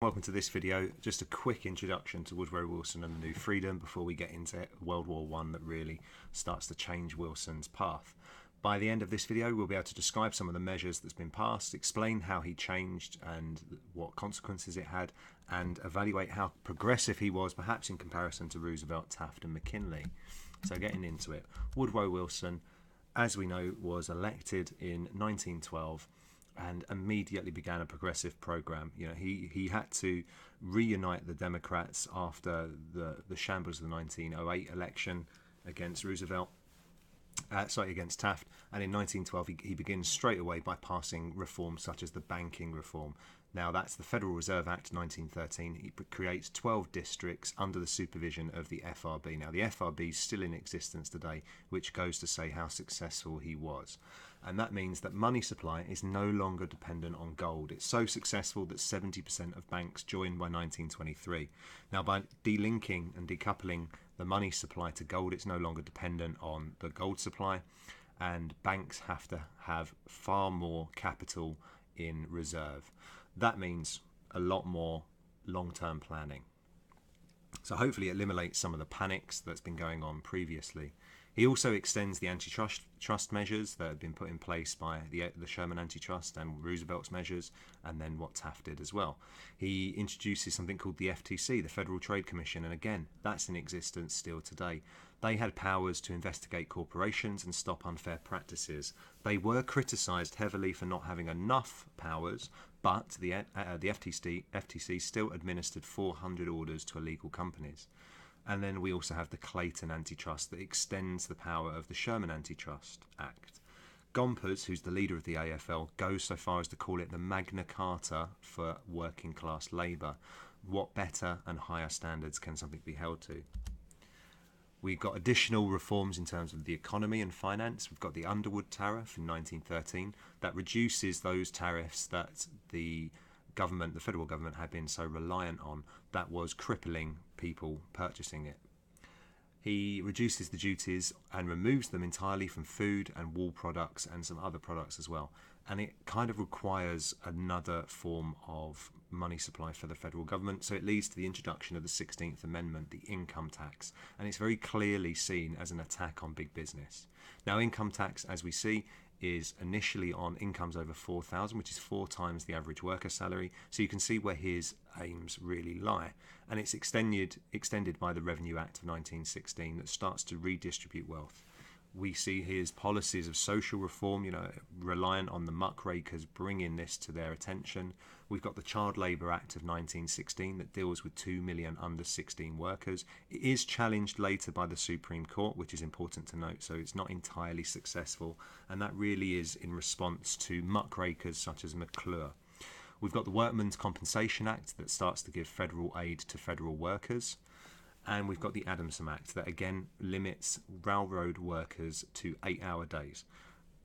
Welcome to this video. Just a quick introduction to Woodrow Wilson and the New Freedom before we get into World War I that really starts to change Wilson's path. By the end of this video, we'll be able to describe some of the measures that's been passed, explain how he changed and what consequences it had, and evaluate how progressive he was, perhaps in comparison to Roosevelt, Taft and McKinley. So getting into it, Woodrow Wilson, as we know, was elected in 1912 and immediately began a progressive program. You know, he had to reunite the Democrats after the shambles of the 1908 election against Roosevelt. Against Taft, and in 1912 he begins straight away by passing reforms such as the banking reform. Now that's the Federal Reserve Act 1913. He creates 12 districts under the supervision of the FRB. Now the FRB is still in existence today, which goes to say how successful he was. And that means that money supply is no longer dependent on gold. It's so successful that 70% of banks joined by 1923. Now by delinking and decoupling the money supply to gold, it's no longer dependent on the gold supply, and banks have to have far more capital in reserve. That means a lot more long-term planning. So hopefully it eliminates some of the panics that's been going on previously. He also extends the antitrust measures that have been put in place by the Sherman antitrust and Roosevelt's measures, and then what Taft did as well. He introduces something called the FTC, the Federal Trade Commission, and again, that's in existence still today. They had powers to investigate corporations and stop unfair practices. They were criticised heavily for not having enough powers, but the FTC still administered 400 orders to illegal companies. And then we also have the Clayton Antitrust that extends the power of the Sherman Antitrust Act. Gompers, who's the leader of the AFL, goes so far as to call it the Magna Carta for working class labour. What better and higher standards can something be held to? We've got additional reforms in terms of the economy and finance. We've got the Underwood Tariff in 1913 that reduces those tariffs that the federal government had been so reliant on, that was crippling people purchasing it. He reduces the duties and removes them entirely from food and wool products and some other products as well. And it kind of requires another form of money supply for the federal government. So it leads to the introduction of the 16th Amendment, the income tax. And it's very clearly seen as an attack on big business. Now, income tax, as we see, is initially on incomes over 4,000, which is 4 times the average worker salary. So you can see where his aims really lie. And it's extended by the Revenue Act of 1916 that starts to redistribute wealth. We see his policies of social reform, reliant on the muckrakers bringing this to their attention. We've got the Child Labour Act of 1916 that deals with 2 million under 16 workers. It is challenged later by the Supreme Court, which is important to note, so it's not entirely successful, and that really is in response to muckrakers such as McClure. We've got the Workmen's Compensation Act that starts to give federal aid to federal workers. And we've got the Adamson Act that again limits railroad workers to 8-hour days.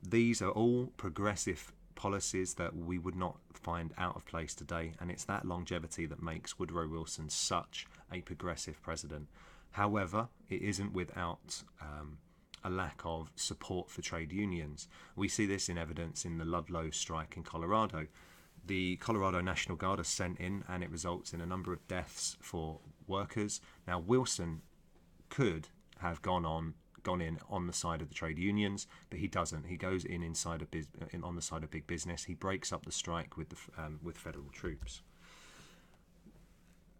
These are all progressive policies that we would not find out of place today, and it's that longevity that makes Woodrow Wilson such a progressive president. However, it isn't without a lack of support for trade unions. We see this in evidence in the Ludlow strike in Colorado. The Colorado National Guard are sent in, and it results in a number of deaths for workers. Now, Wilson could have gone in on the side of the trade unions, but he doesn't. He goes in on the side of big business. He breaks up the strike with federal troops.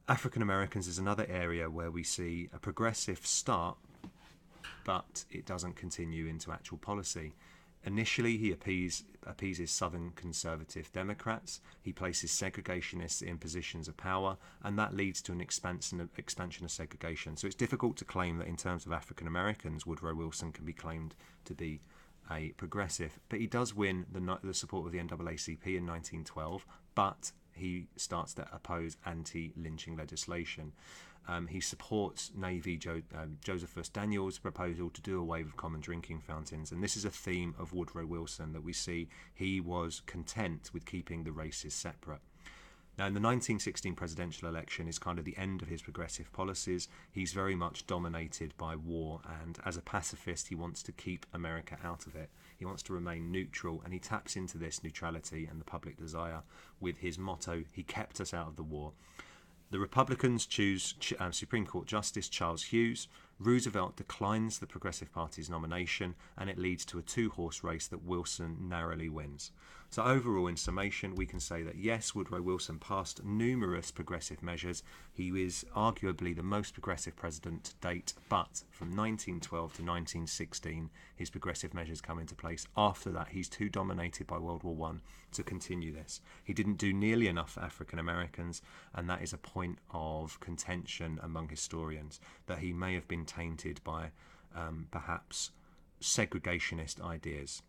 African Americans is another area where we see a progressive start, but it doesn't continue into actual policy. Initially, he appeases Southern conservative Democrats. He places segregationists in positions of power, and that leads to an expansion of segregation. So it's difficult to claim that in terms of African Americans, Woodrow Wilson can be claimed to be a progressive. But he does win the support of the NAACP in 1912, but he starts to oppose anti-lynching legislation. He supports Navy Josephus Daniels' proposal to do away with common drinking fountains, and this is a theme of Woodrow Wilson that we see. He was content with keeping the races separate. Now, in the 1916 presidential election is kind of the end of his progressive policies. He's very much dominated by war, and as a pacifist, he wants to keep America out of it. He wants to remain neutral, and he taps into this neutrality and the public desire with his motto, "He kept us out of the war." The Republicans choose Supreme Court Justice Charles Hughes. Roosevelt declines the Progressive Party's nomination, and it leads to a two-horse race that Wilson narrowly wins. So overall, in summation, we can say that yes, Woodrow Wilson passed numerous progressive measures. He is arguably the most progressive president to date, but from 1912 to 1916, his progressive measures come into place. After that, he's too dominated by World War I to continue this. He didn't do nearly enough for African Americans, and that is a point of contention among historians, that he may have been tainted by perhaps segregationist ideas.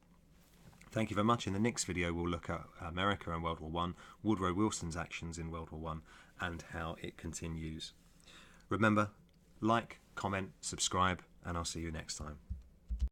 Thank you very much. In the next video, we'll look at America and World War I, Woodrow Wilson's actions in World War I, and how it continues. Remember, like, comment, subscribe, and I'll see you next time.